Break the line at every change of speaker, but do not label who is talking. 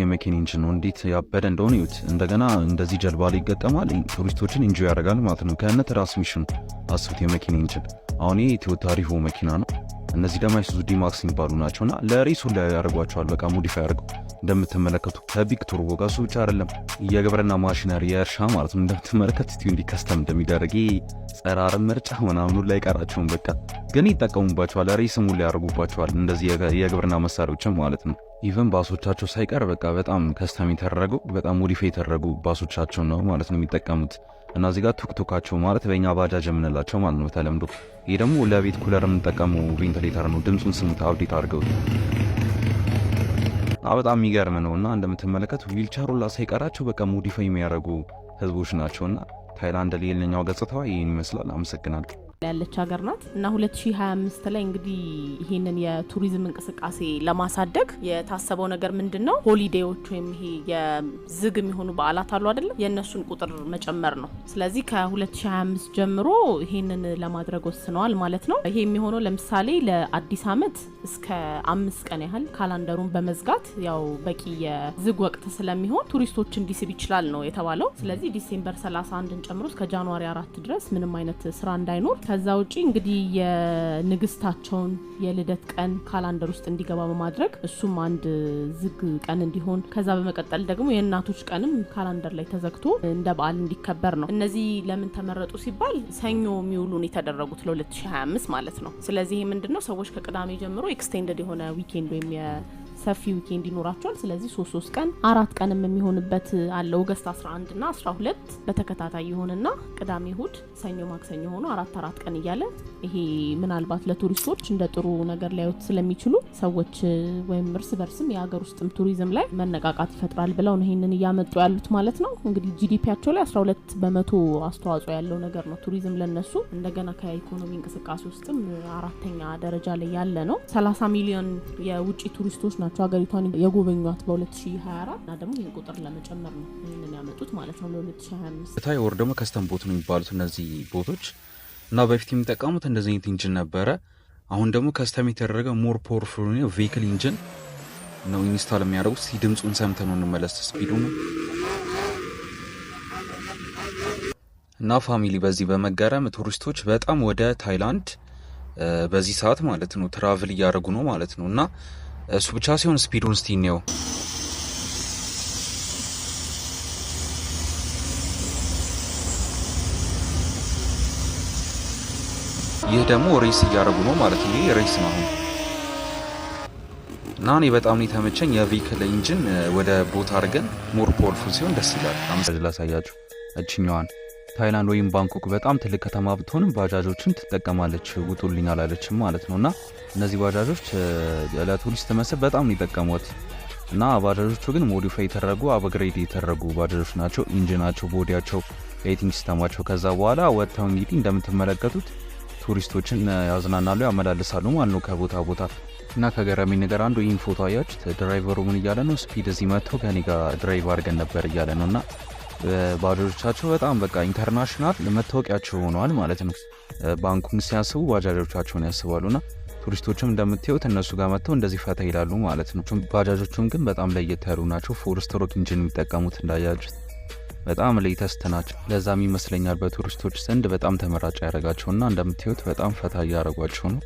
የመኪና ኢንጂን ነው። እንዴት ያበደ እንደሆነ ይዩት። እንደገና እንደዚህ ጀልባ ላይ ይገጠማል። ቱሪስቶችን ኢንጆይ ያደርጋል ማለት ነው። ከነ ትራንስሚሽን አስቡት የመኪና ኢንጂን። አሁን ይሄ ቶዮታ ሪቮ መኪና ነው። እነዚህ ደግሞ አይሱዙ ዲ-ማክስ የሚባሉ ናቸውና ለሬሱ ላይ ያደርጓቸዋል። በቃ ሞዲፋይ አድርገው እንደምትመለከቱ ከቢግ ቱርቦ ጋር እሱ ብቻ አይደለም የግብርና ማሽነሪ የእርሻ ማለት ነው። እንደምትመለከት እስቲ እንዲ ከስተም እንደሚደረግ ጸረ አረም ምርጫ ምናምኑ ላይ ቀራቸውን በቃ ግን ይጠቀሙባቸዋል። ሬስሙ ላይ ያደርጉባቸዋል። እንደዚህ የግብርና መሳሪያዎችን ማለት ነው። ኢቨን ባሶቻቸው ሳይቀር በቃ በጣም ከስተም የተደረጉ በጣም ሞዲፋይ የተደረጉ ባሶቻቸው ነው ማለት ነው የሚጠቀሙት። እና እዚህ ጋር ቱክቱካቸው ማለት በእኛ ባጃጅ የምንላቸው ማለት ነው ተለምዶ። ይሄ ደግሞ ለቤት ኩለር የምንጠቀመው ቬንቲሌተር ነው። ድምፁን ስሙት፣ አፕዴት አድርገው በጣም የሚገርም ነው። እና እንደምትመለከቱ ዊልቸሩ ላ ሳይቀራቸው በቃ ሞዲፋይ የሚያደርጉ ህዝቦች ናቸውና ታይላንድ ላይ የለኛው ገጽታዋ ይህን ይመስላል። አመሰግናለሁ።
ያለች ሀገር ናት እና 2025 ላይ እንግዲህ ይሄንን የቱሪዝም እንቅስቃሴ ለማሳደግ የታሰበው ነገር ምንድነው? ሆሊዴዎች ወይም ይሄ የዝግ የሚሆኑ በዓላት አሉ አይደል? የነሱን ቁጥር መጨመር ነው። ስለዚህ ከ2025 ጀምሮ ይሄንን ለማድረግ ወስነዋል ማለት ነው። ይሄ የሚሆነው ለምሳሌ ለአዲስ አመት እስከ 5 ቀን ያህል ካላንደሩን በመዝጋት ያው በቂ የዝግ ወቅት ስለሚሆን ቱሪስቶች እንዲስብ ይችላል ነው የተባለው። ስለዚህ ዲሴምበር 31ን ጨምሮ እስከ ጃንዋሪ 4 ድረስ ምንም አይነት ስራ እንዳይኖር ከዛ ውጪ እንግዲህ የንግስታቸውን የልደት ቀን ካላንደር ውስጥ እንዲገባ በማድረግ እሱም አንድ ዝግ ቀን እንዲሆን፣ ከዛ በመቀጠል ደግሞ የእናቶች ቀንም ካላንደር ላይ ተዘግቶ እንደ በዓል እንዲከበር ነው። እነዚህ ለምን ተመረጡ ሲባል ሰኞ የሚውሉን የተደረጉት ለ2025 ማለት ነው። ስለዚህ ምንድነው ሰዎች ከቅዳሜ ጀምሮ ኤክስቴንድድ የሆነ ዊኬንድ ወይም ሰፊ ዊኬንድ ይኖራቸዋል። ስለዚህ 3 ቀን 4 ቀንም የሚሆንበት አለ። ኦገስት 11 እና 12 በተከታታይ ይሆንና ቅዳሜ እሁድ ሰኞ ማክሰኞ ሆኖ 4 ቀን እያለ ይሄ ምናልባት ለቱሪስቶች እንደ ጥሩ ነገር ሊያዩት ስለሚችሉ ሰዎች ወይም እርስ በርስም የሀገር ውስጥም ቱሪዝም ላይ መነቃቃት ይፈጥራል ብለው ነው ይሄንን እያመጡ ያሉት ማለት ነው። እንግዲህ ጂዲፒያቸው ላይ 12% አስተዋጽኦ ያለው ነገር ነው ቱሪዝም ለነሱ። እንደገና ከኢኮኖሚ እንቅስቃሴ ውስጥም 4ኛ ደረጃ ላይ ያለ ነው። 30 ሚሊዮን የውጭ ቱሪስቶች ናቸው ሀገሪቷን የጎበኟት በ2024 እና ደግሞ ይህን ቁጥር ለመጨመር ነው ይህንን ያመጡት ማለት ነው ለ2025።
ታይ ወር ደግሞ ከስተም ቦት ነው የሚባሉት እነዚህ ቦቶች እና በፊት የሚጠቀሙት እንደዚህ አይነት ኢንጂን ነበረ። አሁን ደግሞ ከስተም የተደረገ ሞር ፓወርፉል ነው ቬሂክል ኢንጂን ነው ኢንስታል የሚያደርጉት። ድምፁን ሰምተን እንመለስ። ስፒዱ ነው እና ፋሚሊ በዚህ በመገረም ቱሪስቶች በጣም ወደ ታይላንድ በዚህ ሰዓት ማለት ነው ትራቭል እያደረጉ ነው ማለት ነው። እና እሱ ብቻ ሲሆን ስፒዱን እስቲ ነው ይህ ደግሞ ሬስ እያደረጉ ነው ማለት ነው። ይሄ ሬስ ነው እና እኔ በጣም የተመቸኝ የቬሂክል ኢንጂን ወደ ቦታ አድርገን ሞር ፓወርፉል ሲሆን ደስ ይላል። አምሳጅ ላሳያችሁ እችኛዋን ታይላንድ ወይም ባንኮክ በጣም ትልቅ ከተማ ብትሆንም ባጃጆችን ትጠቀማለች። ውጡልኝ አላለችም ማለት ነውና እነዚህ ባጃጆች ለቱሪስት መስህብ በጣም ነው የሚጠቀሙት። እና ባጃጆቹ ግን ሞዲፋይ የተደረጉ አፕግሬድ የተደረጉ ባጃጆች ናቸው። ኢንጂናቸው፣ ቦዲያቸው፣ ላይቲንግ ሲስተማቸው ከዛ በኋላ ወጥተው እንግዲህ እንደምትመለከቱት ቱሪስቶችን ያዝናናሉ፣ ያመላልሳሉ ማለት ነው ከቦታ ቦታ። እና ከገረመኝ ነገር አንዱ ይህን ፎቶ አያችሁት? ድራይቨሩ ምን እያለ ነው? ስፒድ እዚህ መጥተው ከኔ ጋር ድራይቭ አድርገን ነበር እያለ ነው። እና ባጃጆቻቸው በጣም በቃ ኢንተርናሽናል መታወቂያቸው ሆነዋል ማለት ነው። ባንኩን ሲያስቡ ባጃጆቻቸውን ያስባሉና ቱሪስቶችም እንደምታዩት እነሱ ጋር መጥተው እንደዚህ ፈታ ይላሉ ማለት ነው። ባጃጆቹም ግን በጣም ለየት ያሉ ናቸው። 4 ስትሮክ ኢንጂን የሚጠቀሙት እንዳያችሁት በጣም ሌተስት ናቸው። ለዛም ይመስለኛል በቱሪስቶች ዘንድ በጣም ተመራጭ ያደርጋቸውና እንደምታዩት በጣም ፈታ እያደረጓቸው ነው።